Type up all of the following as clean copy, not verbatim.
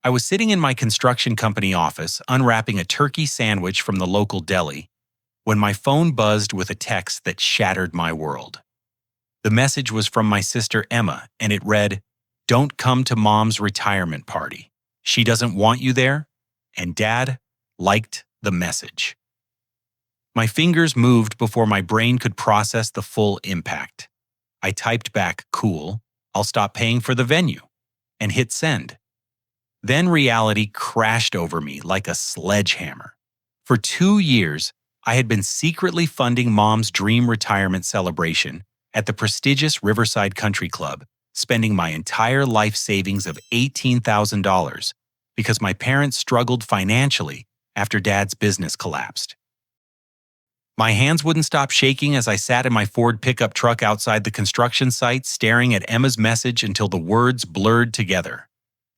I was sitting in my construction company office, unwrapping a turkey sandwich from the local deli, when my phone buzzed with a text that shattered my world. The message was from my sister Emma, and it read, "Don't come to Mom's retirement party. She doesn't want you there," and Dad liked the message. My fingers moved before my brain could process the full impact. I typed back, "Cool, I'll stop paying for the venue," and hit send. Then reality crashed over me like a sledgehammer. For 2 years, I had been secretly funding Mom's dream retirement celebration at the prestigious Riverside Country Club, spending my entire life savings of $18,000 because my parents struggled financially after Dad's business collapsed. My hands wouldn't stop shaking as I sat in my Ford pickup truck outside the construction site, staring at Emma's message until the words blurred together.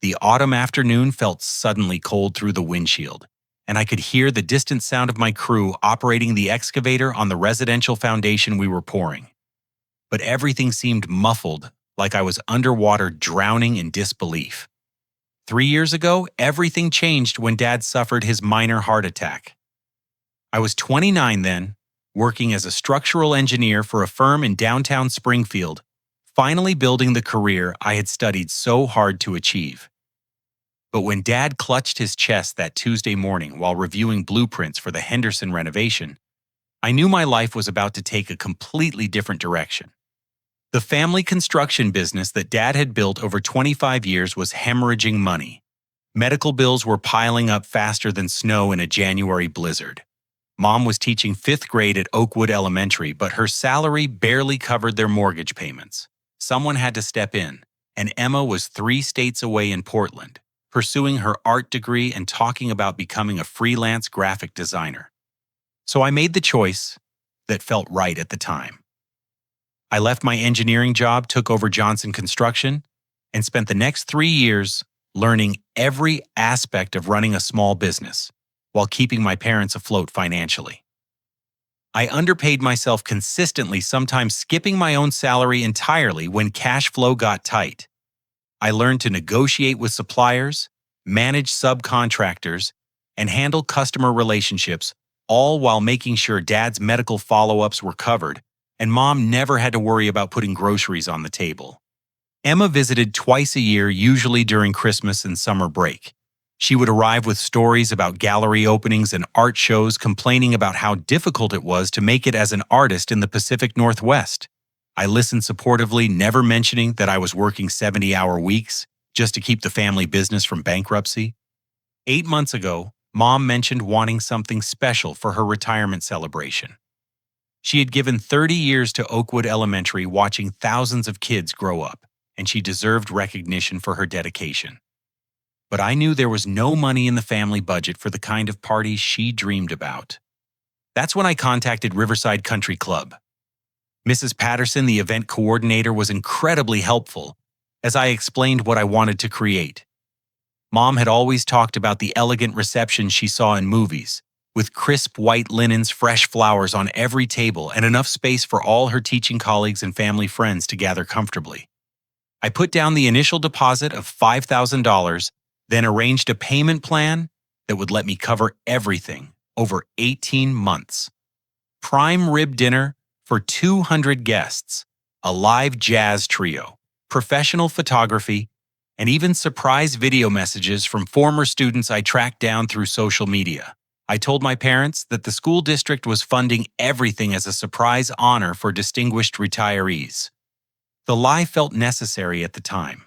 The autumn afternoon felt suddenly cold through the windshield, and I could hear the distant sound of my crew operating the excavator on the residential foundation we were pouring. But everything seemed muffled, like I was underwater drowning in disbelief. 3 years ago, everything changed when Dad suffered his minor heart attack. I was 29 then, working as a structural engineer for a firm in downtown Springfield, finally building the career I had studied so hard to achieve. But when Dad clutched his chest that Tuesday morning while reviewing blueprints for the Henderson renovation, I knew my life was about to take a completely different direction. The family construction business that Dad had built over 25 years was hemorrhaging money. Medical bills were piling up faster than snow in a January blizzard. Mom was teaching 5th grade at Oakwood Elementary, but her salary barely covered their mortgage payments. Someone had to step in, and Emma was 3 states away in Portland, pursuing her art degree and talking about becoming a freelance graphic designer. So I made the choice that felt right at the time. I left my engineering job, took over Johnson Construction, and spent the next 3 years learning every aspect of running a small business while keeping my parents afloat financially. I underpaid myself consistently, sometimes skipping my own salary entirely when cash flow got tight. I learned to negotiate with suppliers, manage subcontractors, and handle customer relationships, all while making sure Dad's medical follow-ups were covered and Mom never had to worry about putting groceries on the table. Emma visited twice a year, usually during Christmas and summer break. She would arrive with stories about gallery openings and art shows, complaining about how difficult it was to make it as an artist in the Pacific Northwest. I listened supportively, never mentioning that I was working 70-hour weeks just to keep the family business from bankruptcy. 8 months ago, Mom mentioned wanting something special for her retirement celebration. She had given 30 years to Oakwood Elementary, watching thousands of kids grow up, and she deserved recognition for her dedication. But I knew there was no money in the family budget for the kind of party she dreamed about. That's when I contacted Riverside Country Club. Mrs. Patterson, the event coordinator, was incredibly helpful as I explained what I wanted to create. Mom had always talked about the elegant reception she saw in movies, with crisp white linens, fresh flowers on every table, and enough space for all her teaching colleagues and family friends to gather comfortably. I put down the initial deposit of $5,000, then arranged a payment plan that would let me cover everything over 18 months. Prime rib dinner for 200 guests, a live jazz trio, professional photography, and even surprise video messages from former students I tracked down through social media. I told my parents that the school district was funding everything as a surprise honor for distinguished retirees. The lie felt necessary at the time.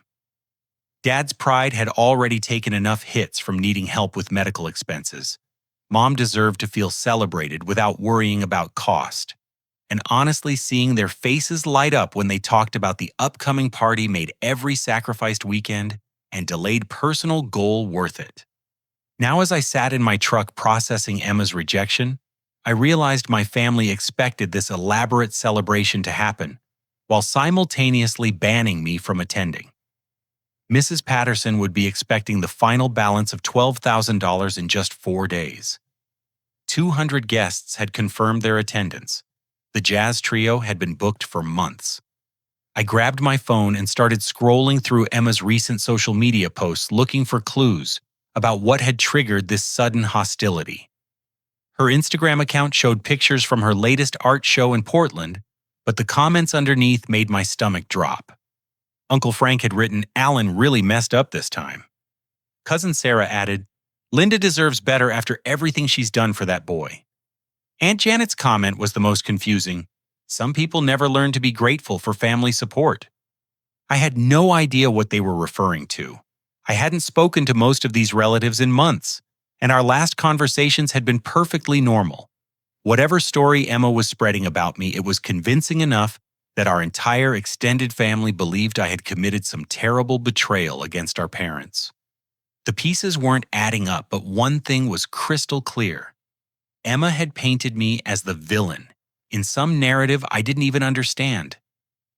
Dad's pride had already taken enough hits from needing help with medical expenses. Mom deserved to feel celebrated without worrying about cost. And honestly, seeing their faces light up when they talked about the upcoming party made every sacrificed weekend and delayed personal goal worth it. Now, as I sat in my truck processing Emma's rejection, I realized my family expected this elaborate celebration to happen, while simultaneously banning me from attending. Mrs. Patterson would be expecting the final balance of $12,000 in just 4 days. 200 guests had confirmed their attendance. The jazz trio had been booked for months. I grabbed my phone and started scrolling through Emma's recent social media posts looking for clues about what had triggered this sudden hostility. Her Instagram account showed pictures from her latest art show in Portland, but the comments underneath made my stomach drop. Uncle Frank had written, "Alan really messed up this time." Cousin Sarah added, "Linda deserves better after everything she's done for that boy." Aunt Janet's comment was the most confusing. "Some people never learn to be grateful for family support." I had no idea what they were referring to. I hadn't spoken to most of these relatives in months, and our last conversations had been perfectly normal. Whatever story Emma was spreading about me, it was convincing enough that our entire extended family believed I had committed some terrible betrayal against our parents. The pieces weren't adding up, but one thing was crystal clear. Emma had painted me as the villain in some narrative I didn't even understand.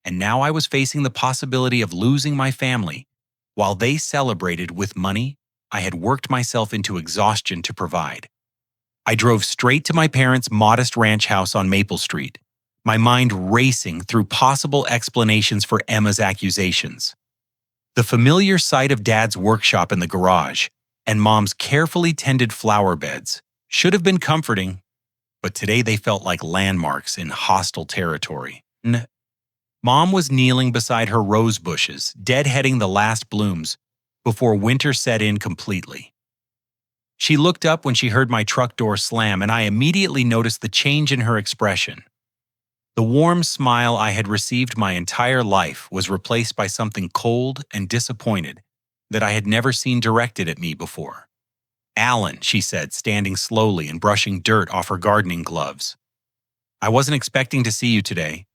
And now I was facing the possibility of losing my family while they celebrated with money I had worked myself into exhaustion to provide. I drove straight to my parents' modest ranch house on Maple Street, my mind racing through possible explanations for Emma's accusations. The familiar sight of Dad's workshop in the garage and Mom's carefully tended flower beds should have been comforting, but today they felt like landmarks in hostile territory. Mom was kneeling beside her rose bushes, deadheading the last blooms before winter set in completely. She looked up when she heard my truck door slam, and I immediately noticed the change in her expression. The warm smile I had received my entire life was replaced by something cold and disappointed that I had never seen directed at me before. "Alan," she said, standing slowly and brushing dirt off her gardening gloves. "I wasn't expecting to see you today."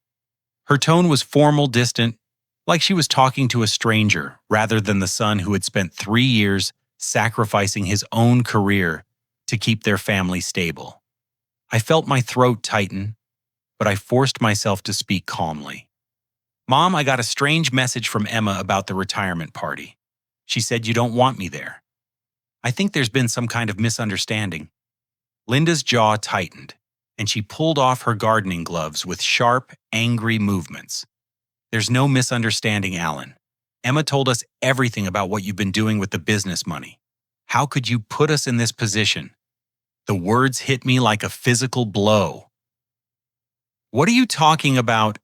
Her tone was formal, distant, like she was talking to a stranger rather than the son who had spent 3 years sacrificing his own career to keep their family stable. I felt my throat tighten, but I forced myself to speak calmly. "Mom, I got a strange message from Emma about the retirement party. She said you don't want me there. I think there's been some kind of misunderstanding." Linda's jaw tightened, and she pulled off her gardening gloves with sharp, angry movements. "There's no misunderstanding, Alan. Emma told us everything about what you've been doing with the business money. How could you put us in this position?" The words hit me like a physical blow. "What are you talking about?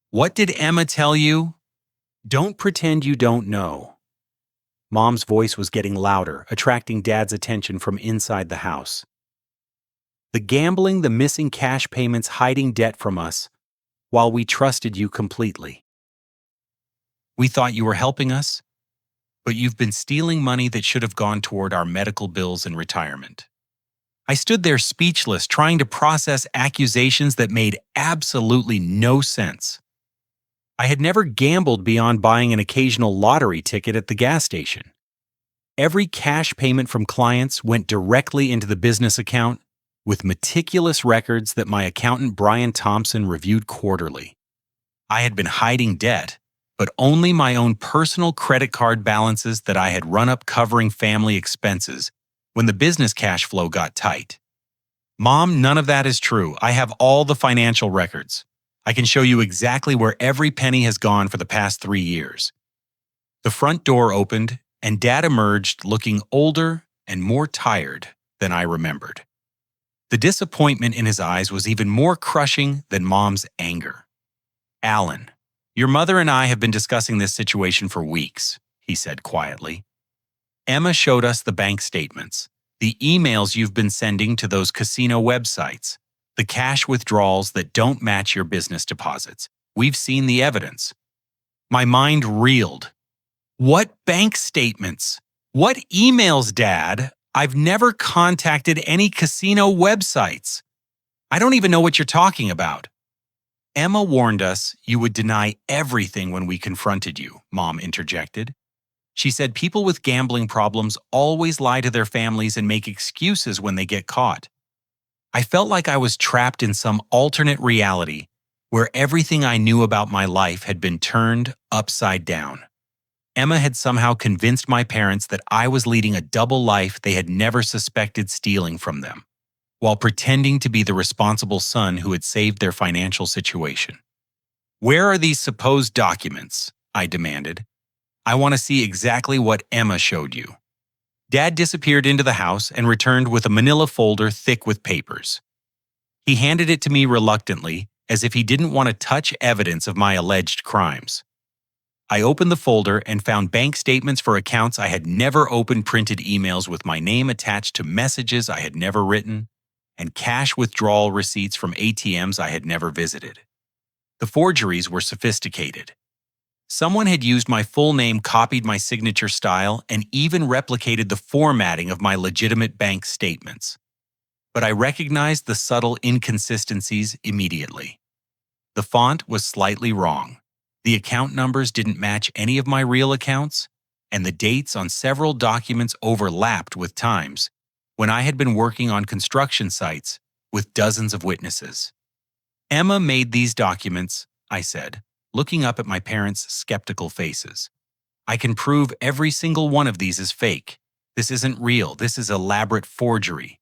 What did Emma tell you?" "Don't pretend you don't know." Mom's voice was getting louder, attracting Dad's attention from inside the house. "The gambling, the missing cash payments, hiding debt from us, while we trusted you completely. We thought you were helping us, but you've been stealing money that should have gone toward our medical bills and retirement." I stood there speechless, trying to process accusations that made absolutely no sense. I had never gambled beyond buying an occasional lottery ticket at the gas station. Every cash payment from clients went directly into the business account, with meticulous records that my accountant Brian Thompson reviewed quarterly. I had been hiding debt, but only my own personal credit card balances that I had run up covering family expenses when the business cash flow got tight. "Mom, none of that is true. I have all the financial records. I can show you exactly where every penny has gone for the past 3 years. The front door opened, and Dad emerged looking older and more tired than I remembered. The disappointment in his eyes was even more crushing than Mom's anger. "Alan, your mother and I have been discussing this situation for weeks," he said quietly. "Emma showed us the bank statements, the emails you've been sending to those casino websites, the cash withdrawals that don't match your business deposits. We've seen the evidence." My mind reeled. "What bank statements? What emails, Dad? I've never contacted any casino websites. I don't even know what you're talking about." "Emma warned us you would deny everything when we confronted you," Mom interjected. "She said people with gambling problems always lie to their families and make excuses when they get caught." I felt like I was trapped in some alternate reality where everything I knew about my life had been turned upside down. Emma had somehow convinced my parents that I was leading a double life they had never suspected stealing from them, while pretending to be the responsible son who had saved their financial situation. Where are these supposed documents? I demanded. I want to see exactly what Emma showed you. Dad disappeared into the house and returned with a manila folder thick with papers. He handed it to me reluctantly, as if he didn't want to touch evidence of my alleged crimes. I opened the folder and found bank statements for accounts I had never opened, printed emails with my name attached to messages I had never written, and cash withdrawal receipts from ATMs I had never visited. The forgeries were sophisticated. Someone had used my full name, copied my signature style, and even replicated the formatting of my legitimate bank statements. But I recognized the subtle inconsistencies immediately. The font was slightly wrong. The account numbers didn't match any of my real accounts, and the dates on several documents overlapped with times when I had been working on construction sites with dozens of witnesses. Emma made these documents, I said, looking up at my parents' skeptical faces. I can prove every single one of these is fake. This isn't real. This is elaborate forgery.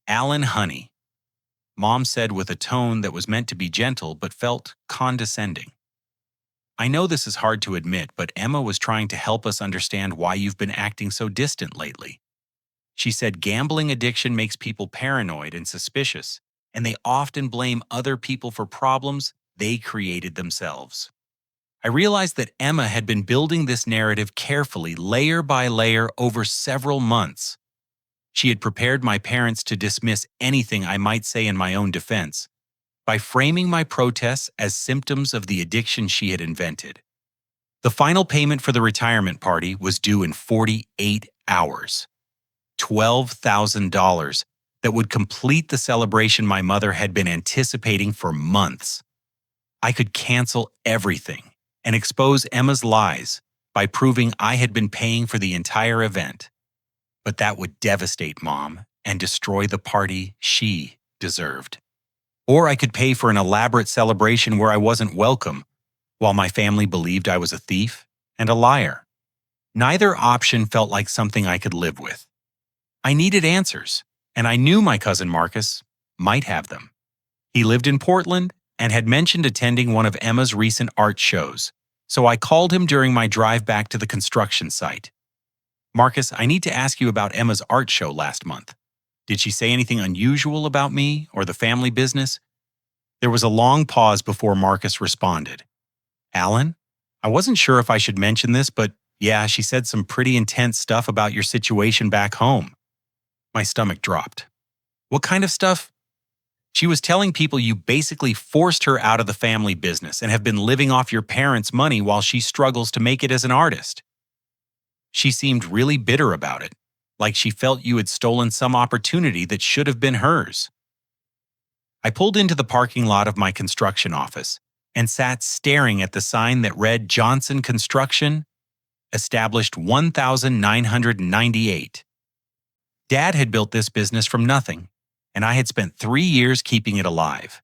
Alan Honey, Mom said with a tone that was meant to be gentle but felt condescending. I know this is hard to admit, but Emma was trying to help us understand why you've been acting so distant lately. She said gambling addiction makes people paranoid and suspicious, and they often blame other people for problems they created themselves. I realized that Emma had been building this narrative carefully, layer by layer, over several months. She had prepared my parents to dismiss anything I might say in my own defense by framing my protests as symptoms of the addiction she had invented. The final payment for the retirement party was due in 48 hours. $12,000 that would complete the celebration my mother had been anticipating for months. I could cancel everything and expose Emma's lies by proving I had been paying for the entire event. But that would devastate Mom and destroy the party she deserved. Or I could pay for an elaborate celebration where I wasn't welcome, while my family believed I was a thief and a liar. Neither option felt like something I could live with. I needed answers, and I knew my cousin Marcus might have them. He lived in Portland and had mentioned attending one of Emma's recent art shows, so I called him during my drive back to the construction site. Marcus, I need to ask you about Emma's art show last month. Did she say anything unusual about me or the family business? There was a long pause before Marcus responded. Alan, I wasn't sure if I should mention this, but yeah, she said some pretty intense stuff about your situation back home. My stomach dropped. What kind of stuff? She was telling people you basically forced her out of the family business and have been living off your parents' money while she struggles to make it as an artist. She seemed really bitter about it, like she felt you had stolen some opportunity that should have been hers. I pulled into the parking lot of my construction office and sat staring at the sign that read Johnson Construction, established 1998. Dad had built this business from nothing, and I had spent 3 years keeping it alive.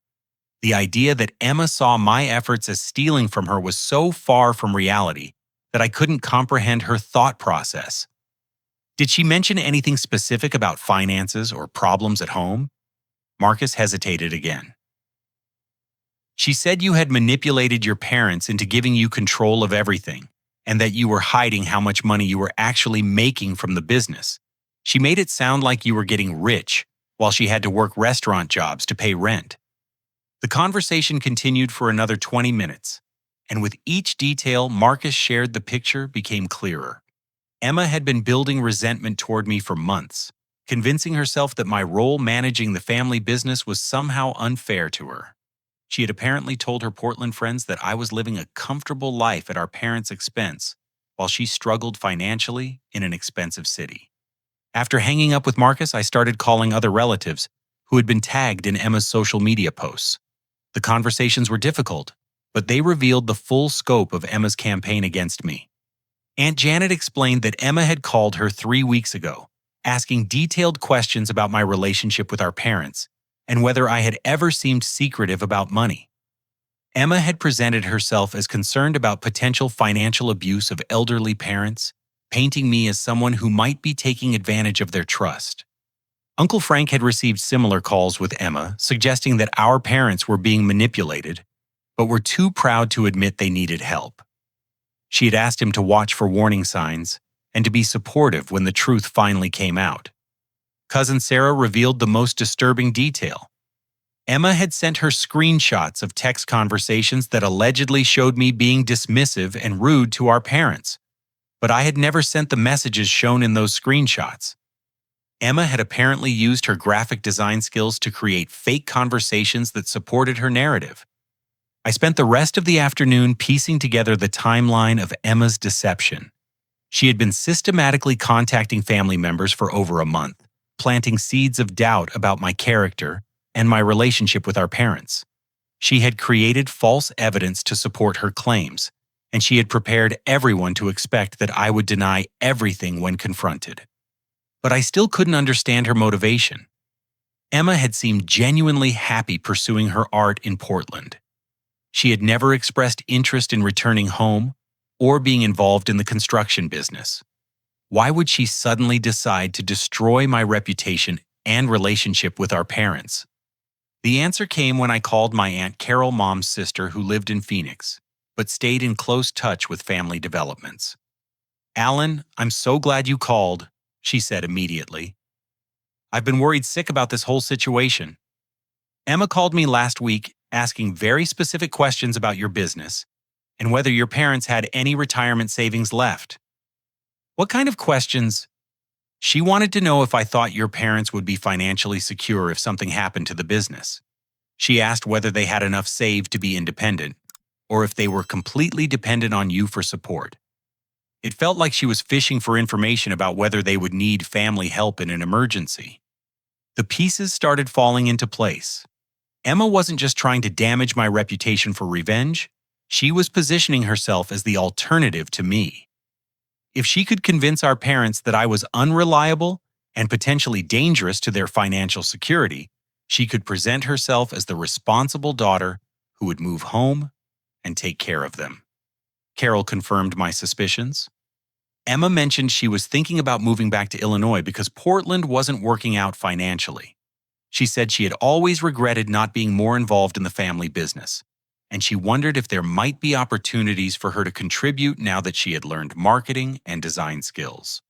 The idea that Emma saw my efforts as stealing from her was so far from reality that I couldn't comprehend her thought process. Did she mention anything specific about finances or problems at home? Marcus hesitated again. She said you had manipulated your parents into giving you control of everything, and that you were hiding how much money you were actually making from the business. She made it sound like you were getting rich while she had to work restaurant jobs to pay rent. The conversation continued for another 20 minutes, and with each detail Marcus shared, the picture became clearer. Emma had been building resentment toward me for months, convincing herself that my role managing the family business was somehow unfair to her. She had apparently told her Portland friends that I was living a comfortable life at our parents' expense, while she struggled financially in an expensive city. After hanging up with Marcus, I started calling other relatives who had been tagged in Emma's social media posts. The conversations were difficult, but they revealed the full scope of Emma's campaign against me. Aunt Janet explained that Emma had called her 3 weeks ago, asking detailed questions about my relationship with our parents and whether I had ever seemed secretive about money. Emma had presented herself as concerned about potential financial abuse of elderly parents, painting me as someone who might be taking advantage of their trust. Uncle Frank had received similar calls with Emma, suggesting that our parents were being manipulated, but were too proud to admit they needed help. She had asked him to watch for warning signs and to be supportive when the truth finally came out. Cousin Sarah revealed the most disturbing detail. Emma had sent her screenshots of text conversations that allegedly showed me being dismissive and rude to our parents, but I had never sent the messages shown in those screenshots. Emma had apparently used her graphic design skills to create fake conversations that supported her narrative. I spent the rest of the afternoon piecing together the timeline of Emma's deception. She had been systematically contacting family members for over a month, planting seeds of doubt about my character and my relationship with our parents. She had created false evidence to support her claims, and she had prepared everyone to expect that I would deny everything when confronted. But I still couldn't understand her motivation. Emma had seemed genuinely happy pursuing her art in Portland. She had never expressed interest in returning home or being involved in the construction business. Why would she suddenly decide to destroy my reputation and relationship with our parents? The answer came when I called my Aunt Carol, Mom's sister, who lived in Phoenix, but stayed in close touch with family developments. "Alan, I'm so glad you called," she said immediately. "I've been worried sick about this whole situation. Emma called me last week asking very specific questions about your business and whether your parents had any retirement savings left." "What kind of questions?" "She wanted to know if I thought your parents would be financially secure if something happened to the business. She asked whether they had enough saved to be independent, or if they were completely dependent on you for support." It felt like she was fishing for information about whether they would need family help in an emergency. The pieces started falling into place. Emma wasn't just trying to damage my reputation for revenge, she was positioning herself as the alternative to me. If she could convince our parents that I was unreliable and potentially dangerous to their financial security, she could present herself as the responsible daughter who would move home and take care of them. Carol confirmed my suspicions. Emma mentioned she was thinking about moving back to Illinois because Portland wasn't working out financially. She said she had always regretted not being more involved in the family business, and she wondered if there might be opportunities for her to contribute now that she had learned marketing and design skills.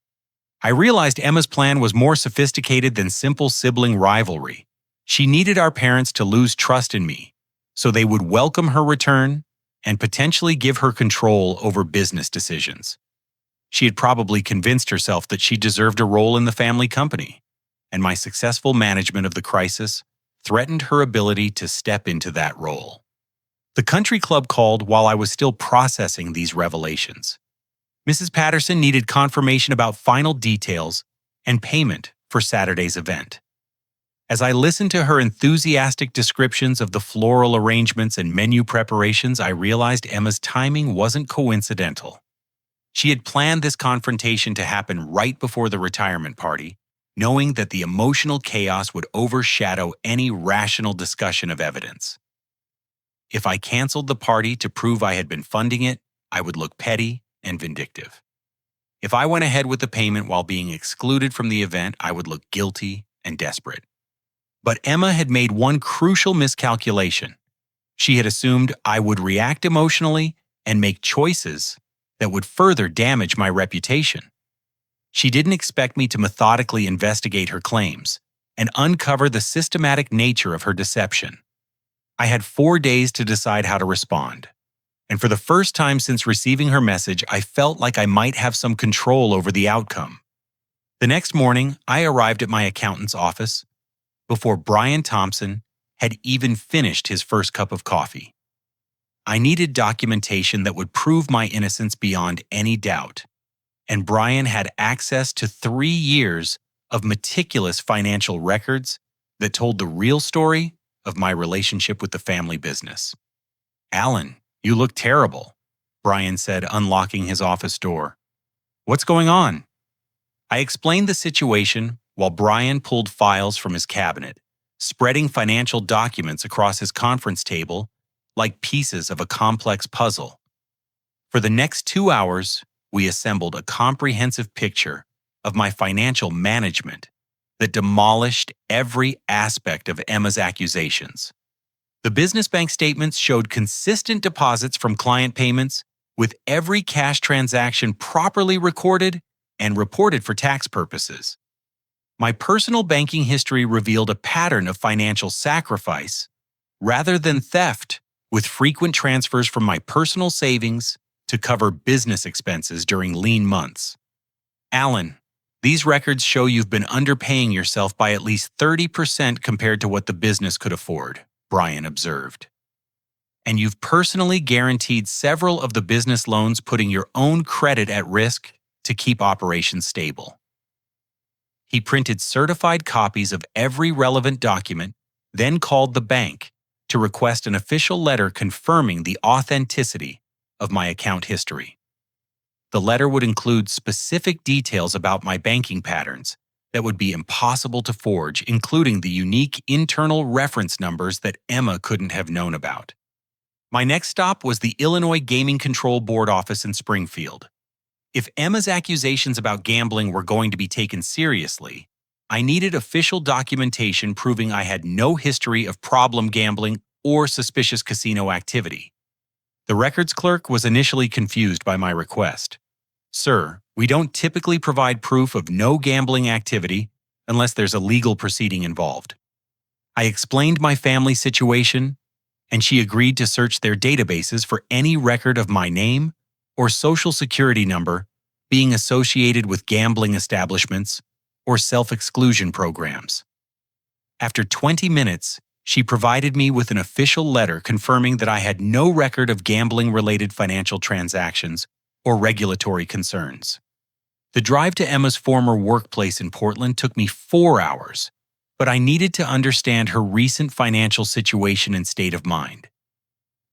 I realized Emma's plan was more sophisticated than simple sibling rivalry. She needed our parents to lose trust in me, so they would welcome her return and potentially give her control over business decisions. She had probably convinced herself that she deserved a role in the family company, and my successful management of the crisis threatened her ability to step into that role. The country club called while I was still processing these revelations. Mrs. Patterson needed confirmation about final details and payment for Saturday's event. As I listened to her enthusiastic descriptions of the floral arrangements and menu preparations, I realized Emma's timing wasn't coincidental. She had planned this confrontation to happen right before the retirement party, knowing that the emotional chaos would overshadow any rational discussion of evidence. If I canceled the party to prove I had been funding it, I would look petty and vindictive. If I went ahead with the payment while being excluded from the event, I would look guilty and desperate. But Emma had made one crucial miscalculation. She had assumed I would react emotionally and make choices that would further damage my reputation. She didn't expect me to methodically investigate her claims and uncover the systematic nature of her deception. I had 4 days to decide how to respond, and for the first time since receiving her message, I felt like I might have some control over the outcome. The next morning, I arrived at my accountant's office before Brian Thompson had even finished his first cup of coffee. I needed documentation that would prove my innocence beyond any doubt, and Brian had access to 3 years of meticulous financial records that told the real story of my relationship with the family business. "Alan, you look terrible," Brian said, unlocking his office door. "What's going on?" I explained the situation while Brian pulled files from his cabinet, spreading financial documents across his conference table like pieces of a complex puzzle. For the next 2 hours, we assembled a comprehensive picture of my financial management that demolished every aspect of Emma's accusations. The business bank statements showed consistent deposits from client payments, with every cash transaction properly recorded and reported for tax purposes. My personal banking history revealed a pattern of financial sacrifice rather than theft, with frequent transfers from my personal savings to cover business expenses during lean months. Alan, these records show you've been underpaying yourself by at least 30% compared to what the business could afford, Brian observed. And you've personally guaranteed several of the business loans, putting your own credit at risk to keep operations stable. He printed certified copies of every relevant document, then called the bank to request an official letter confirming the authenticity of my account history. The letter would include specific details about my banking patterns that would be impossible to forge, including the unique internal reference numbers that Emma couldn't have known about. My next stop was the Illinois Gaming Control Board office in Springfield. If Emma's accusations about gambling were going to be taken seriously, I needed official documentation proving I had no history of problem gambling or suspicious casino activity. The records clerk was initially confused by my request. "Sir, we don't typically provide proof of no gambling activity unless there's a legal proceeding involved." I explained my family situation, and she agreed to search their databases for any record of my name or social security number being associated with gambling establishments or self-exclusion programs. After 20 minutes, she provided me with an official letter confirming that I had no record of gambling-related financial transactions or regulatory concerns. The drive to Emma's former workplace in Portland took me 4 hours, but I needed to understand her recent financial situation and state of mind.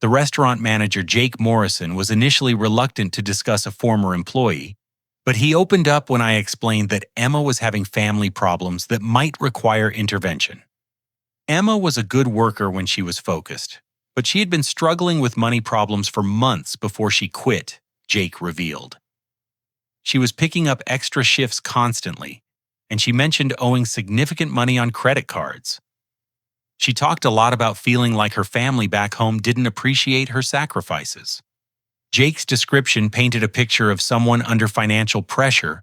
The restaurant manager, Jake Morrison, was initially reluctant to discuss a former employee, but he opened up when I explained that Emma was having family problems that might require intervention. Emma was a good worker when she was focused, but she had been struggling with money problems for months before she quit, Jake revealed. She was picking up extra shifts constantly, and she mentioned owing significant money on credit cards. She talked a lot about feeling like her family back home didn't appreciate her sacrifices. Jake's description painted a picture of someone under financial pressure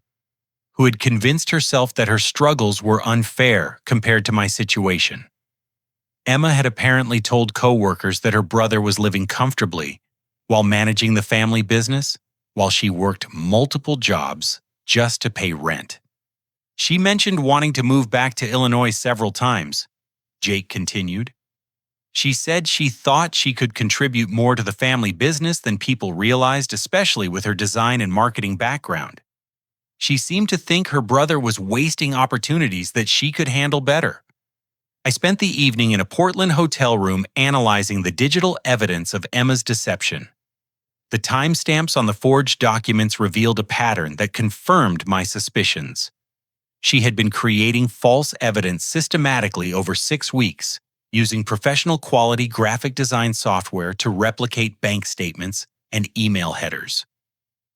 who had convinced herself that her struggles were unfair compared to my situation. Emma had apparently told coworkers that her brother was living comfortably while managing the family business, while she worked multiple jobs just to pay rent. She mentioned wanting to move back to Illinois several times, Jake continued. She said she thought she could contribute more to the family business than people realized, especially with her design and marketing background. She seemed to think her brother was wasting opportunities that she could handle better. I spent the evening in a Portland hotel room analyzing the digital evidence of Emma's deception. The timestamps on the forged documents revealed a pattern that confirmed my suspicions. She had been creating false evidence systematically over 6 weeks, using professional quality graphic design software to replicate bank statements and email headers.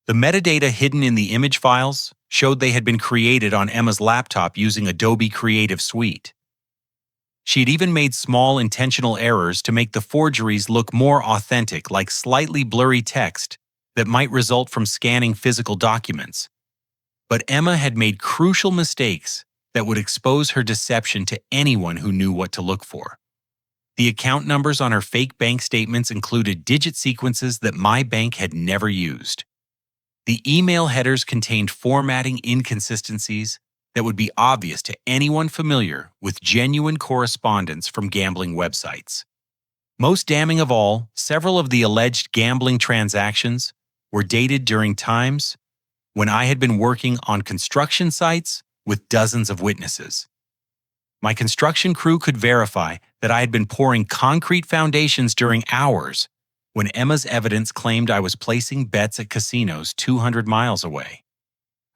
The metadata hidden in the image files showed they had been created on Emma's laptop using Adobe Creative Suite. She had even made small intentional errors to make the forgeries look more authentic, like slightly blurry text that might result from scanning physical documents. But Emma had made crucial mistakes that would expose her deception to anyone who knew what to look for. The account numbers on her fake bank statements included digit sequences that my bank had never used. The email headers contained formatting inconsistencies that would be obvious to anyone familiar with genuine correspondence from gambling websites. Most damning of all, several of the alleged gambling transactions were dated during times when I had been working on construction sites with dozens of witnesses. My construction crew could verify that I had been pouring concrete foundations during hours when Emma's evidence claimed I was placing bets at casinos 200 miles away.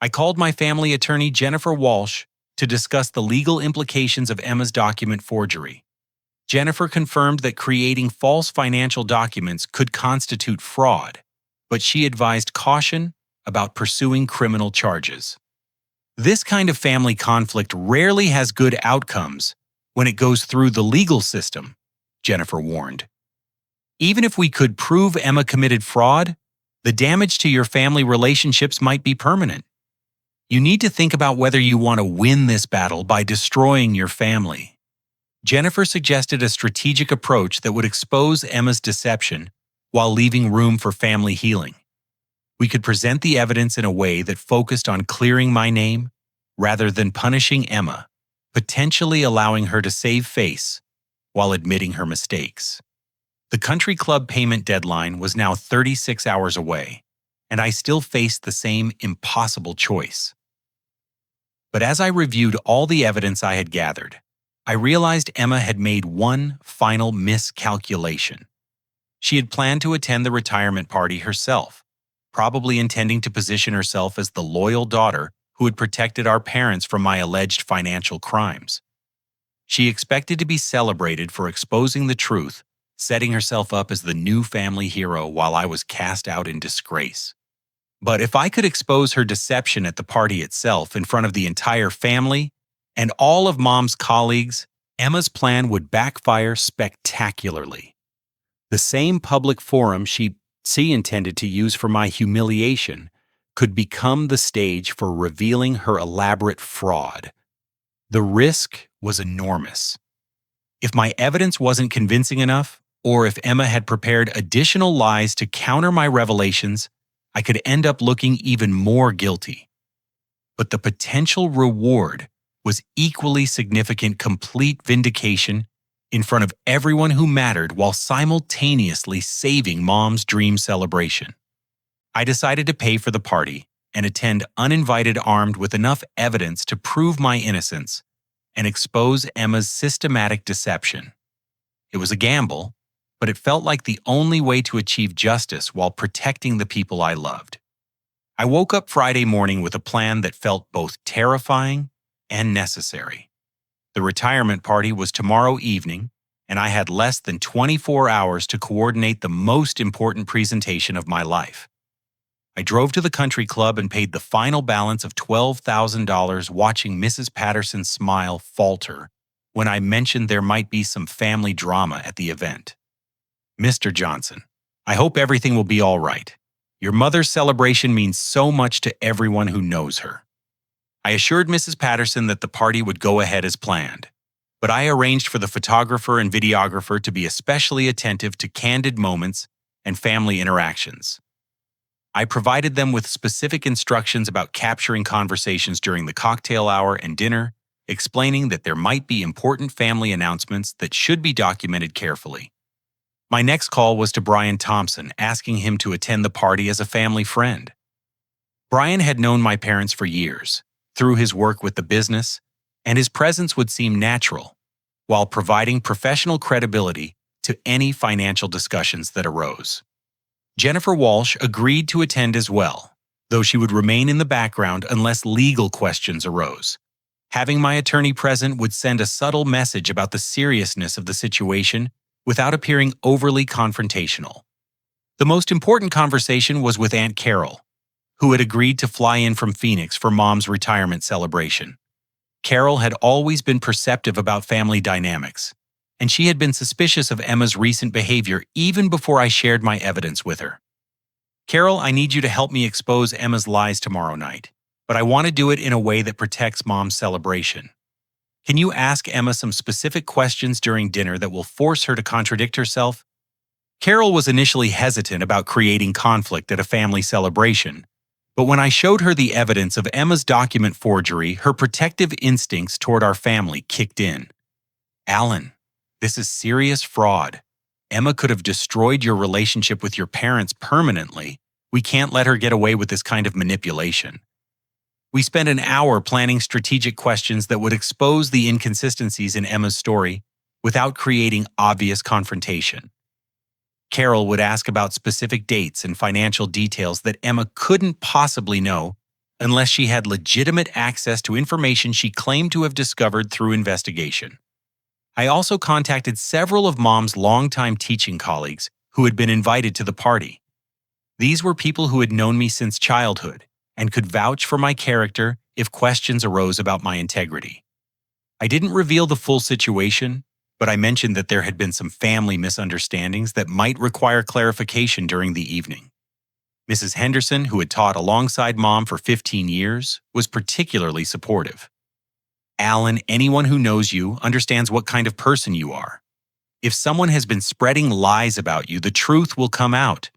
I called my family attorney, Jennifer Walsh, to discuss the legal implications of Emma's document forgery. Jennifer confirmed that creating false financial documents could constitute fraud, but she advised caution about pursuing criminal charges. This kind of family conflict rarely has good outcomes when it goes through the legal system, Jennifer warned. Even if we could prove Emma committed fraud, the damage to your family relationships might be permanent. You need to think about whether you want to win this battle by destroying your family. Jennifer suggested a strategic approach that would expose Emma's deception while leaving room for family healing. We could present the evidence in a way that focused on clearing my name rather than punishing Emma, potentially allowing her to save face while admitting her mistakes. The country club payment deadline was now 36 hours away, and I still faced the same impossible choice. But as I reviewed all the evidence I had gathered, I realized Emma had made one final miscalculation. She had planned to attend the retirement party herself, probably intending to position herself as the loyal daughter who had protected our parents from my alleged financial crimes. She expected to be celebrated for exposing the truth, setting herself up as the new family hero while I was cast out in disgrace. But if I could expose her deception at the party itself in front of the entire family and all of Mom's colleagues, Emma's plan would backfire spectacularly. The same public forum she intended to use for my humiliation could become the stage for revealing her elaborate fraud. The risk was enormous. If my evidence wasn't convincing enough, or if Emma had prepared additional lies to counter my revelations, I could end up looking even more guilty. But the potential reward was equally significant: complete vindication in front of everyone who mattered while simultaneously saving Mom's dream celebration. I decided to pay for the party and attend uninvited, armed with enough evidence to prove my innocence and expose Emma's systematic deception. It was a gamble, but it felt like the only way to achieve justice while protecting the people I loved. I woke up Friday morning with a plan that felt both terrifying and necessary. The retirement party was tomorrow evening, and I had less than 24 hours to coordinate the most important presentation of my life. I drove to the country club and paid the final balance of $12,000, watching Mrs. Patterson smile falter when I mentioned there might be some family drama at the event. "Mr. Johnson, I hope everything will be all right. Your mother's celebration means so much to everyone who knows her." I assured Mrs. Patterson that the party would go ahead as planned, but I arranged for the photographer and videographer to be especially attentive to candid moments and family interactions. I provided them with specific instructions about capturing conversations during the cocktail hour and dinner, explaining that there might be important family announcements that should be documented carefully. My next call was to Brian Thompson, asking him to attend the party as a family friend. Brian had known my parents for years, through his work with the business, and his presence would seem natural, while providing professional credibility to any financial discussions that arose. Jennifer Walsh agreed to attend as well, though she would remain in the background unless legal questions arose. Having my attorney present would send a subtle message about the seriousness of the situation without appearing overly confrontational. The most important conversation was with Aunt Carol, who had agreed to fly in from Phoenix for Mom's retirement celebration. Carol had always been perceptive about family dynamics, and she had been suspicious of Emma's recent behavior even before I shared my evidence with her. "Carol, I need you to help me expose Emma's lies tomorrow night, but I want to do it in a way that protects Mom's celebration. Can you ask Emma some specific questions during dinner that will force her to contradict herself?" Carol was initially hesitant about creating conflict at a family celebration, but when I showed her the evidence of Emma's document forgery, her protective instincts toward our family kicked in. "Alan, this is serious fraud. Emma could have destroyed your relationship with your parents permanently. We can't let her get away with this kind of manipulation." We spent an hour planning strategic questions that would expose the inconsistencies in Emma's story without creating obvious confrontation. Carol would ask about specific dates and financial details that Emma couldn't possibly know unless she had legitimate access to information she claimed to have discovered through investigation. I also contacted several of Mom's longtime teaching colleagues who had been invited to the party. These were people who had known me since childhood and could vouch for my character if questions arose about my integrity. I didn't reveal the full situation, but I mentioned that there had been some family misunderstandings that might require clarification during the evening. Mrs. Henderson, who had taught alongside Mom for 15 years, was particularly supportive. Alan, anyone who knows you understands what kind of person you are. If someone has been spreading lies about you, the truth will come out.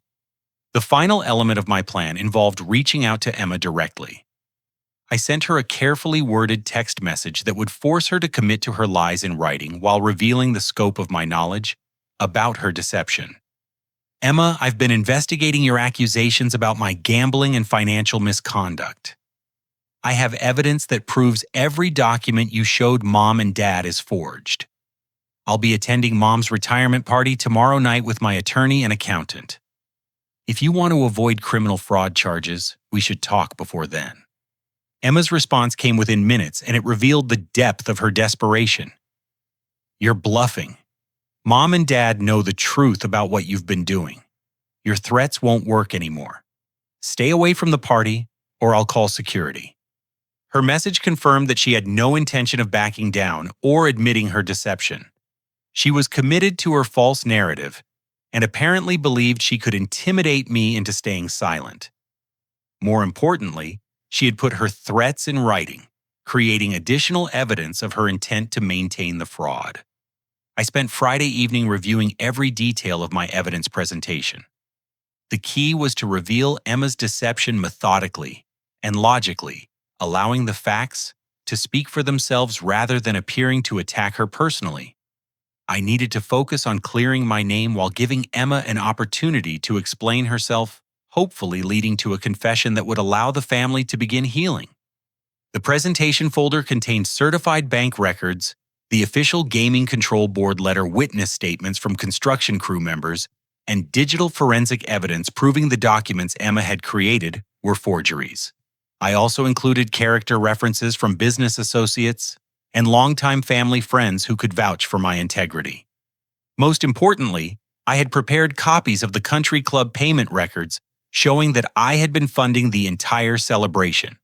The final element of my plan involved reaching out to Emma directly. I sent her a carefully worded text message that would force her to commit to her lies in writing while revealing the scope of my knowledge about her deception. Emma, I've been investigating your accusations about my gambling and financial misconduct. I have evidence that proves every document you showed Mom and Dad is forged. I'll be attending Mom's retirement party tomorrow night with my attorney and accountant. If you want to avoid criminal fraud charges, we should talk before then. Emma's response came within minutes, and it revealed the depth of her desperation. You're bluffing. Mom and Dad know the truth about what you've been doing. Your threats won't work anymore. Stay away from the party, or I'll call security. Her message confirmed that she had no intention of backing down or admitting her deception. She was committed to her false narrative and apparently believed she could intimidate me into staying silent. More importantly, she had put her threats in writing, creating additional evidence of her intent to maintain the fraud. I spent Friday evening reviewing every detail of my evidence presentation. The key was to reveal Emma's deception methodically and logically, allowing the facts to speak for themselves rather than appearing to attack her personally. I needed to focus on clearing my name while giving Emma an opportunity to explain herself, hopefully leading to a confession that would allow the family to begin healing. The presentation folder contained certified bank records, the official Gaming Control Board letter witness statements from construction crew members, and digital forensic evidence proving the documents Emma had created were forgeries. I also included character references from business associates and longtime family friends who could vouch for my integrity. Most importantly, I had prepared copies of the country club payment records showing that I had been funding the entire celebration.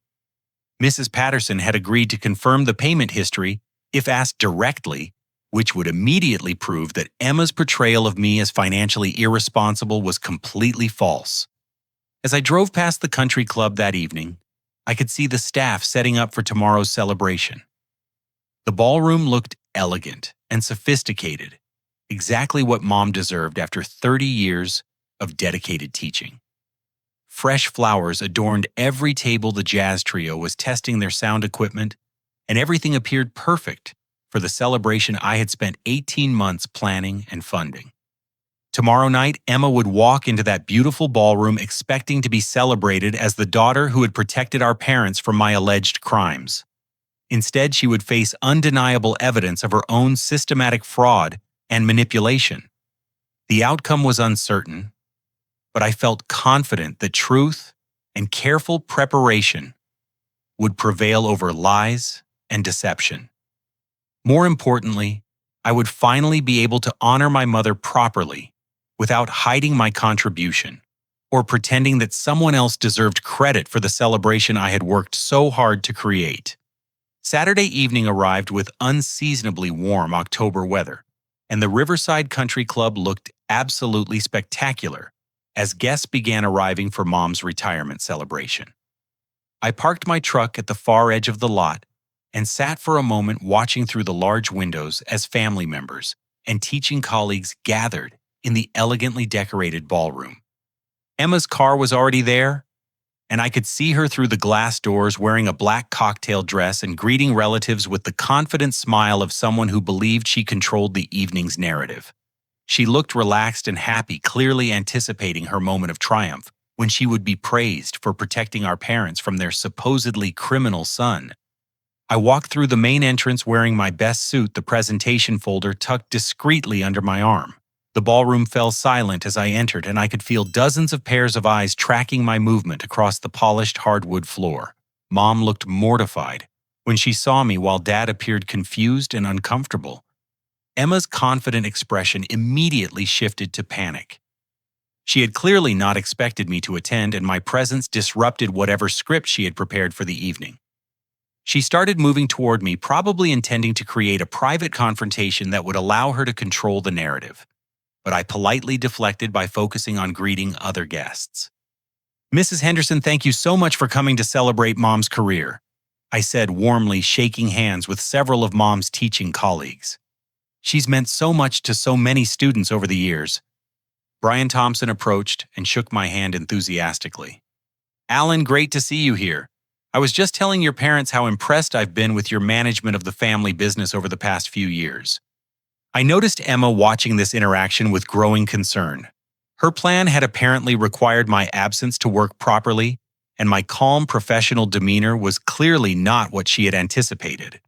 Mrs. Patterson had agreed to confirm the payment history if asked directly, which would immediately prove that Emma's portrayal of me as financially irresponsible was completely false. As I drove past the country club that evening, I could see the staff setting up for tomorrow's celebration. The ballroom looked elegant and sophisticated, exactly what Mom deserved after 30 years of dedicated teaching. Fresh flowers adorned every table the jazz trio was testing their sound equipment, and everything appeared perfect for the celebration I had spent 18 months planning and funding. Tomorrow night, Emma would walk into that beautiful ballroom expecting to be celebrated as the daughter who had protected our parents from my alleged crimes. Instead, she would face undeniable evidence of her own systematic fraud and manipulation. The outcome was uncertain, but I felt confident that truth and careful preparation would prevail over lies and deception. More importantly, I would finally be able to honor my mother properly without hiding my contribution or pretending that someone else deserved credit for the celebration I had worked so hard to create. Saturday evening arrived with unseasonably warm October weather, and the Riverside Country Club looked absolutely spectacular as guests began arriving for Mom's retirement celebration. I parked my truck at the far edge of the lot and sat for a moment watching through the large windows as family members and teaching colleagues gathered in the elegantly decorated ballroom. Emma's car was already there, and I could see her through the glass doors wearing a black cocktail dress and greeting relatives with the confident smile of someone who believed she controlled the evening's narrative. She looked relaxed and happy, clearly anticipating her moment of triumph when she would be praised for protecting our parents from their supposedly criminal son. I walked through the main entrance wearing my best suit, the presentation folder tucked discreetly under my arm. The ballroom fell silent as I entered, and I could feel dozens of pairs of eyes tracking my movement across the polished hardwood floor. Mom looked mortified when she saw me, while Dad appeared confused and uncomfortable. Emma's confident expression immediately shifted to panic. She had clearly not expected me to attend, and my presence disrupted whatever script she had prepared for the evening. She started moving toward me, probably intending to create a private confrontation that would allow her to control the narrative. But I politely deflected by focusing on greeting other guests. "Mrs. Henderson, thank you so much for coming to celebrate Mom's career," I said warmly, shaking hands with several of Mom's teaching colleagues. "She's meant so much to so many students over the years." Brian Thompson approached and shook my hand enthusiastically. "Alan, great to see you here. I was just telling your parents how impressed I've been with your management of the family business over the past few years." I noticed Emma watching this interaction with growing concern. Her plan had apparently required my absence to work properly, and my calm professional demeanor was clearly not what she had anticipated.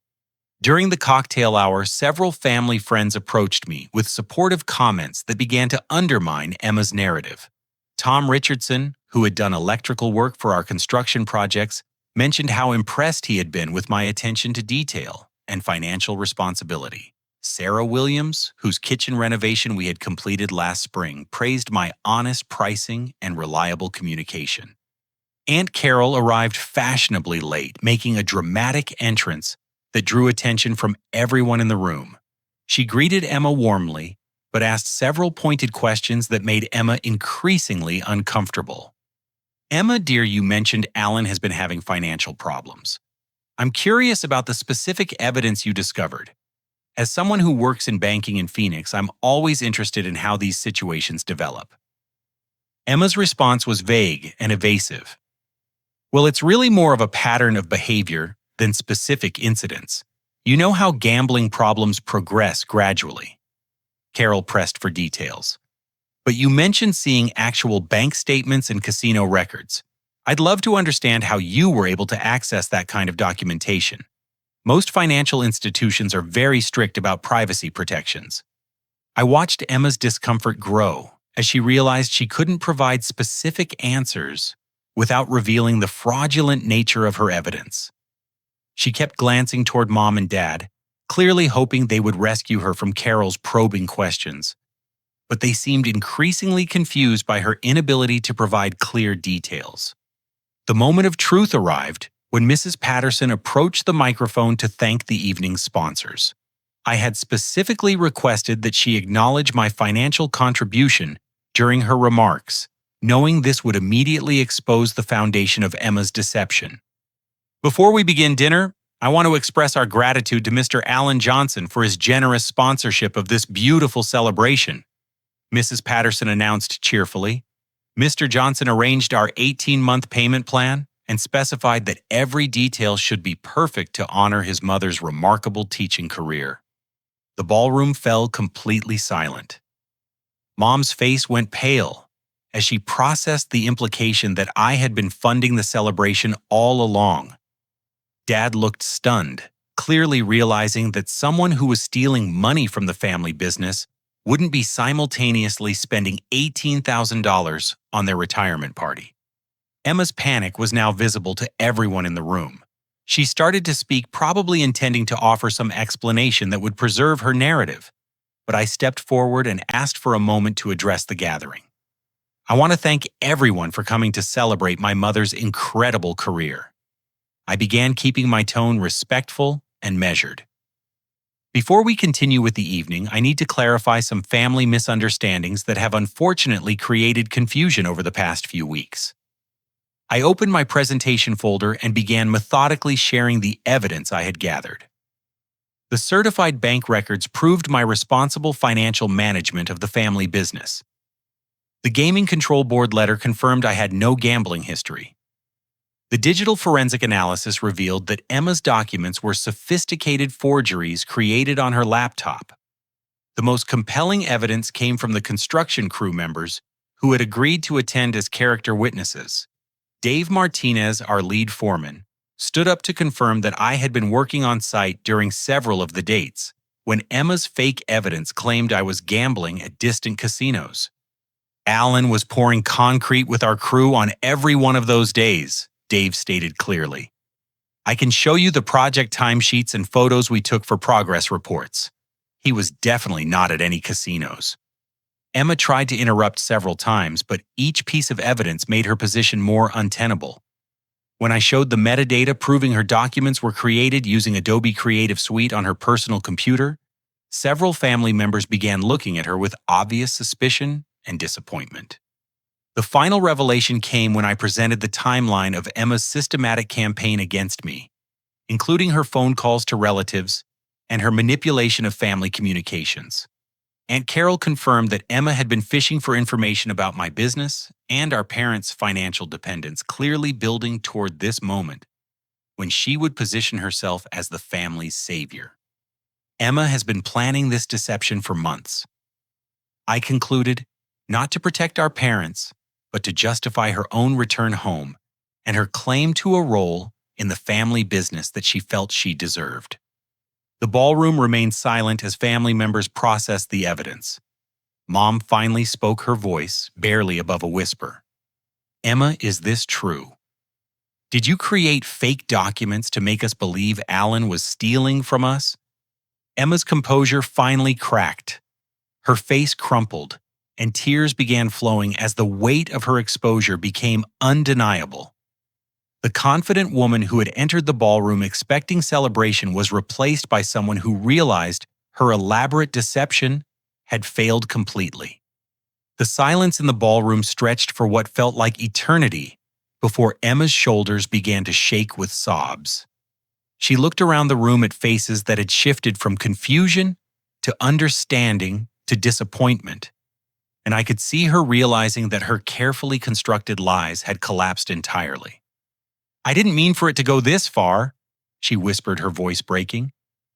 During the cocktail hour, several family friends approached me with supportive comments that began to undermine Emma's narrative. Tom Richardson, who had done electrical work for our construction projects, mentioned how impressed he had been with my attention to detail and financial responsibility. Sarah Williams, whose kitchen renovation we had completed last spring, praised my honest pricing and reliable communication. Aunt Carol arrived fashionably late, making a dramatic entrance that drew attention from everyone in the room. She greeted Emma warmly, but asked several pointed questions that made Emma increasingly uncomfortable. "Emma, dear, you mentioned Alan has been having financial problems. I'm curious about the specific evidence you discovered. As someone who works in banking in Phoenix, I'm always interested in how these situations develop." Emma's response was vague and evasive. "Well, it's really more of a pattern of behavior than specific incidents. You know how gambling problems progress gradually." Carol pressed for details. "But you mentioned seeing actual bank statements and casino records. I'd love to understand how you were able to access that kind of documentation. Most financial institutions are very strict about privacy protections." I watched Emma's discomfort grow as she realized she couldn't provide specific answers without revealing the fraudulent nature of her evidence. She kept glancing toward Mom and Dad, clearly hoping they would rescue her from Carol's probing questions. But they seemed increasingly confused by her inability to provide clear details. The moment of truth arrived when Mrs. Patterson approached the microphone to thank the evening's sponsors. I had specifically requested that she acknowledge my financial contribution during her remarks, knowing this would immediately expose the foundation of Emma's deception. "Before we begin dinner, I want to express our gratitude to Mr. Alan Johnson for his generous sponsorship of this beautiful celebration," Mrs. Patterson announced cheerfully. "Mr. Johnson arranged our 18-month payment plan and specified that every detail should be perfect to honor his mother's remarkable teaching career." The ballroom fell completely silent. Mom's face went pale as she processed the implication that I had been funding the celebration all along. Dad looked stunned, clearly realizing that someone who was stealing money from the family business wouldn't be simultaneously spending $18,000 on their retirement party. Emma's panic was now visible to everyone in the room. She started to speak, probably intending to offer some explanation that would preserve her narrative, but I stepped forward and asked for a moment to address the gathering. "I want to thank everyone for coming to celebrate my mother's incredible career." I began keeping my tone respectful and measured. "Before we continue with the evening, I need to clarify some family misunderstandings that have unfortunately created confusion over the past few weeks." I opened my presentation folder and began methodically sharing the evidence I had gathered. The certified bank records proved my responsible financial management of the family business. The Gaming Control Board letter confirmed I had no gambling history. The digital forensic analysis revealed that Emma's documents were sophisticated forgeries created on her laptop. The most compelling evidence came from the construction crew members who had agreed to attend as character witnesses. Dave Martinez, our lead foreman, stood up to confirm that I had been working on site during several of the dates, when Emma's fake evidence claimed I was gambling at distant casinos. "Alan was pouring concrete with our crew on every one of those days," Dave stated clearly. "I can show you the project timesheets and photos we took for progress reports. He was definitely not at any casinos." Emma tried to interrupt several times, but each piece of evidence made her position more untenable. When I showed the metadata proving her documents were created using Adobe Creative Suite on her personal computer, several family members began looking at her with obvious suspicion and disappointment. The final revelation came when I presented the timeline of Emma's systematic campaign against me, including her phone calls to relatives and her manipulation of family communications. Aunt Carol confirmed that Emma had been fishing for information about my business and our parents' financial dependence, clearly building toward this moment when she would position herself as the family's savior. Emma has been planning this deception for months. I concluded, not to protect our parents, but to justify her own return home and her claim to a role in the family business that she felt she deserved. The ballroom remained silent as family members processed the evidence. Mom finally spoke her voice, barely above a whisper. Emma, is this true? Did you create fake documents to make us believe Alan was stealing from us? Emma's composure finally cracked. Her face crumpled, and tears began flowing as the weight of her exposure became undeniable. The confident woman who had entered the ballroom expecting celebration was replaced by someone who realized her elaborate deception had failed completely. The silence in the ballroom stretched for what felt like eternity before Emma's shoulders began to shake with sobs. She looked around the room at faces that had shifted from confusion to understanding to disappointment, and I could see her realizing that her carefully constructed lies had collapsed entirely. I didn't mean for it to go this far, she whispered, her voice breaking.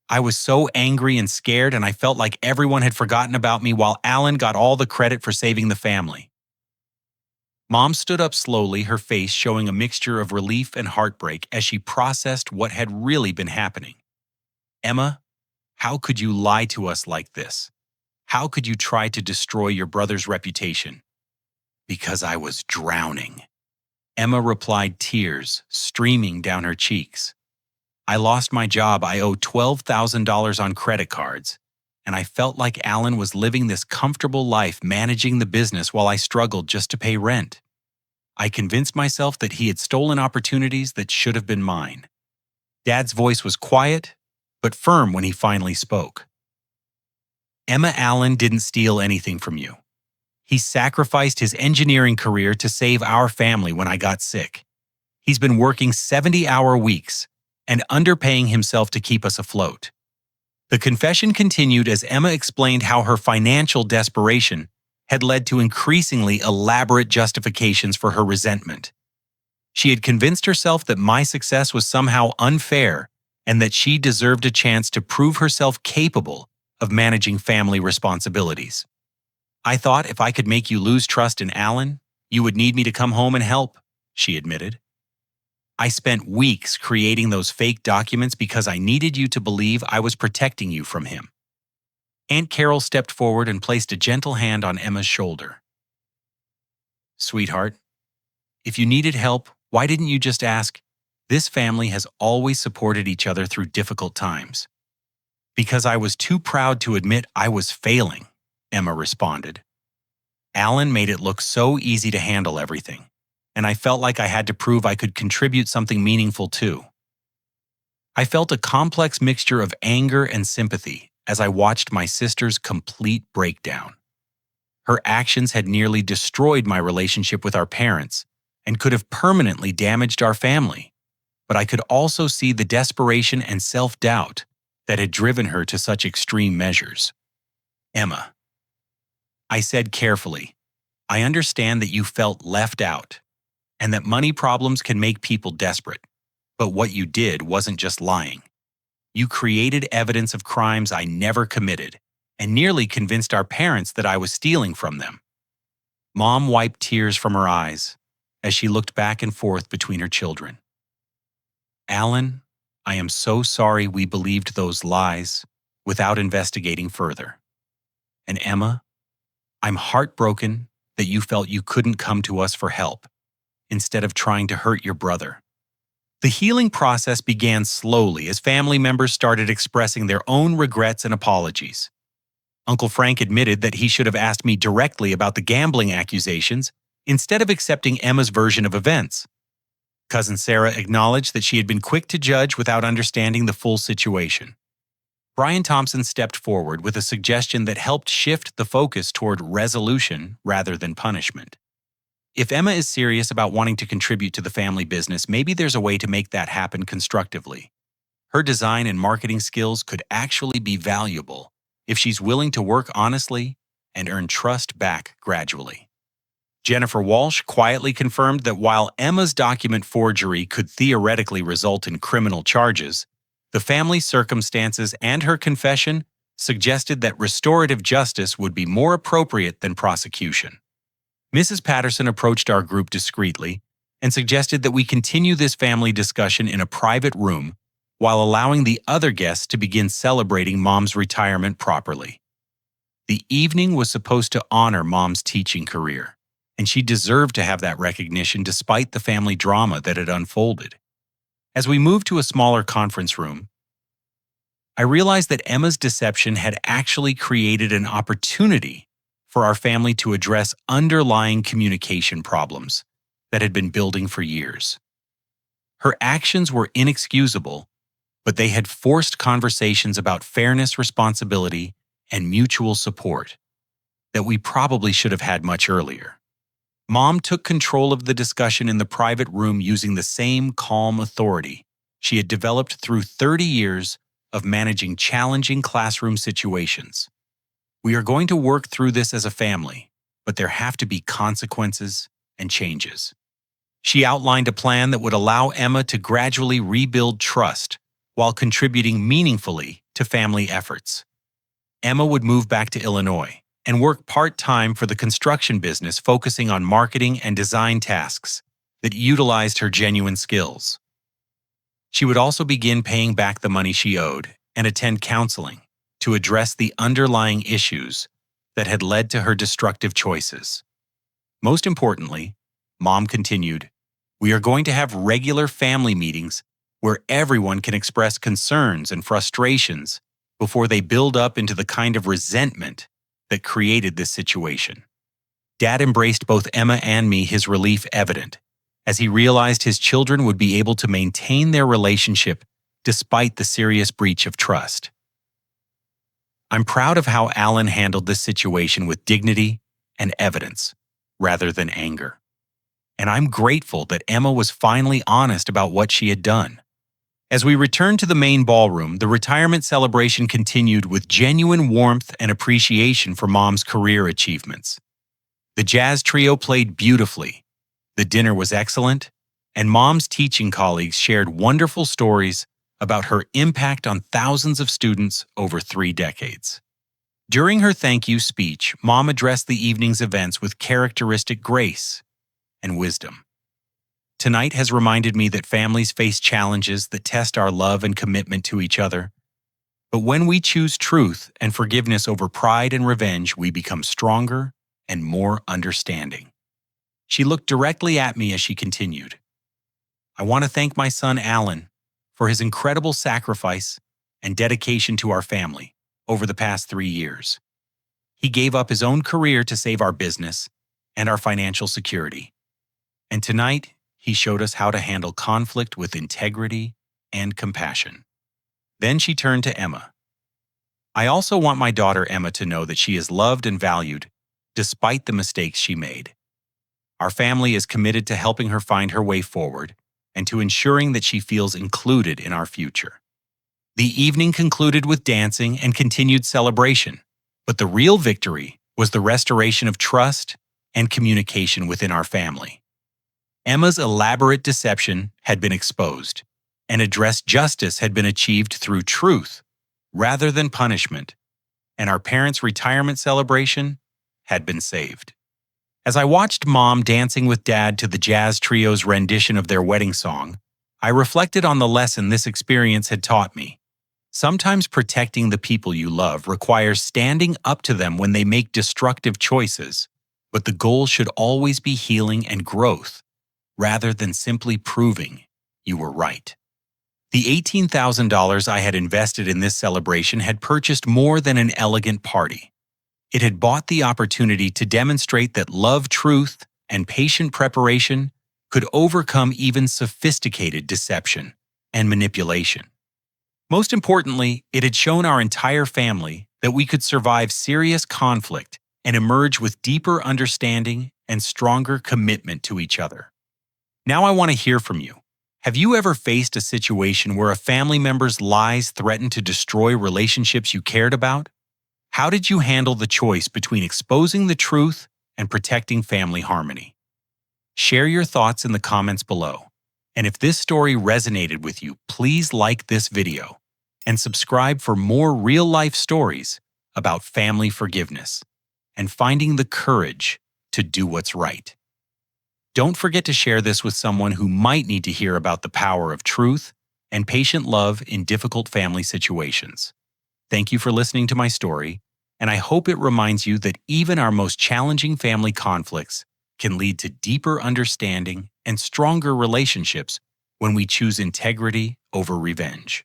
I was so angry and scared, and I felt like everyone had forgotten about me while Alan got all the credit for saving the family. Mom stood up slowly, her face showing a mixture of relief and heartbreak as she processed what had really been happening. Emma, how could you lie to us like this? How could you try to destroy your brother's reputation? Because I was drowning. Emma replied, tears streaming down her cheeks. I lost my job. I owed $12,000 on credit cards, and I felt like Alan was living this comfortable life managing the business while I struggled just to pay rent. I convinced myself that he had stolen opportunities that should have been mine. Dad's voice was quiet, but firm when he finally spoke. Emma, Alan didn't steal anything from you. He sacrificed his engineering career to save our family when I got sick. He's been working 70-hour weeks and underpaying himself to keep us afloat. The confession continued as Emma explained how her financial desperation had led to increasingly elaborate justifications for her resentment. She had convinced herself that my success was somehow unfair and that she deserved a chance to prove herself capable of managing family responsibilities. I thought if I could make you lose trust in Alan, you would need me to come home and help, she admitted. I spent weeks creating those fake documents because I needed you to believe I was protecting you from him. Aunt Carol stepped forward and placed a gentle hand on Emma's shoulder. Sweetheart, if you needed help, why didn't you just ask? This family has always supported each other through difficult times. Because I was too proud to admit I was failing, Emma responded. Alan made it look so easy to handle everything, and I felt like I had to prove I could contribute something meaningful too. I felt a complex mixture of anger and sympathy as I watched my sister's complete breakdown. Her actions had nearly destroyed my relationship with our parents and could have permanently damaged our family, but I could also see the desperation and self-doubt that had driven her to such extreme measures. Emma, I said carefully, I understand that you felt left out and that money problems can make people desperate, but what you did wasn't just lying. You created evidence of crimes I never committed and nearly convinced our parents that I was stealing from them. Mom wiped tears from her eyes as she looked back and forth between her children. Alan, I am so sorry we believed those lies without investigating further. And Emma, I'm heartbroken that you felt you couldn't come to us for help instead of trying to hurt your brother. The healing process began slowly as family members started expressing their own regrets and apologies. Uncle Frank admitted that he should have asked me directly about the gambling accusations instead of accepting Emma's version of events. Cousin Sarah acknowledged that she had been quick to judge without understanding the full situation. Brian Thompson stepped forward with a suggestion that helped shift the focus toward resolution rather than punishment. If Emma is serious about wanting to contribute to the family business, maybe there's a way to make that happen constructively. Her design and marketing skills could actually be valuable if she's willing to work honestly and earn trust back gradually. Jennifer Walsh quietly confirmed that while Emma's document forgery could theoretically result in criminal charges, the family's circumstances and her confession suggested that restorative justice would be more appropriate than prosecution. Mrs. Patterson approached our group discreetly and suggested that we continue this family discussion in a private room while allowing the other guests to begin celebrating Mom's retirement properly. The evening was supposed to honor Mom's teaching career, and she deserved to have that recognition despite the family drama that had unfolded. As we moved to a smaller conference room, I realized that Emma's deception had actually created an opportunity for our family to address underlying communication problems that had been building for years. Her actions were inexcusable, but they had forced conversations about fairness, responsibility, and mutual support that we probably should have had much earlier. Mom took control of the discussion in the private room using the same calm authority she had developed through 30 years of managing challenging classroom situations. We are going to work through this as a family, but there have to be consequences and changes. She outlined a plan that would allow Emma to gradually rebuild trust while contributing meaningfully to family efforts. Emma would move back to Illinois and work part-time for the construction business, focusing on marketing and design tasks that utilized her genuine skills. She would also begin paying back the money she owed and attend counseling to address the underlying issues that had led to her destructive choices. Most importantly, Mom continued, "We are going to have regular family meetings where everyone can express concerns and frustrations before they build up into the kind of resentment that created this situation." Dad embraced both Emma and me, his relief evident, as he realized his children would be able to maintain their relationship despite the serious breach of trust. I'm proud of how Alan handled this situation with dignity and evidence rather than anger. And I'm grateful that Emma was finally honest about what she had done. As we returned to the main ballroom, the retirement celebration continued with genuine warmth and appreciation for Mom's career achievements. The jazz trio played beautifully, the dinner was excellent, and Mom's teaching colleagues shared wonderful stories about her impact on thousands of students over 3 decades. During her thank you speech, Mom addressed the evening's events with characteristic grace and wisdom. Tonight has reminded me that families face challenges that test our love and commitment to each other. But when we choose truth and forgiveness over pride and revenge, we become stronger and more understanding. She looked directly at me as she continued, "I want to thank my son Alan for his incredible sacrifice and dedication to our family over the past 3 years. He gave up his own career to save our business and our financial security. And tonight, he showed us how to handle conflict with integrity and compassion." Then she turned to Emma. "I also want my daughter Emma to know that she is loved and valued despite the mistakes she made. Our family is committed to helping her find her way forward and to ensuring that she feels included in our future." The evening concluded with dancing and continued celebration, but the real victory was the restoration of trust and communication within our family. Emma's elaborate deception had been exposed, and addressed justice had been achieved through truth rather than punishment, and our parents' retirement celebration had been saved. As I watched Mom dancing with Dad to the jazz trio's rendition of their wedding song, I reflected on the lesson this experience had taught me. Sometimes protecting the people you love requires standing up to them when they make destructive choices, but the goal should always be healing and growth, rather than simply proving you were right. The $18,000 I had invested in this celebration had purchased more than an elegant party. It had bought the opportunity to demonstrate that love, truth, and patient preparation could overcome even sophisticated deception and manipulation. Most importantly, it had shown our entire family that we could survive serious conflict and emerge with deeper understanding and stronger commitment to each other. Now I want to hear from you. Have you ever faced a situation where a family member's lies threatened to destroy relationships you cared about? How did you handle the choice between exposing the truth and protecting family harmony? Share your thoughts in the comments below. And if this story resonated with you, please like this video and subscribe for more real-life stories about family forgiveness and finding the courage to do what's right. Don't forget to share this with someone who might need to hear about the power of truth and patient love in difficult family situations. Thank you for listening to my story, and I hope it reminds you that even our most challenging family conflicts can lead to deeper understanding and stronger relationships when we choose integrity over revenge.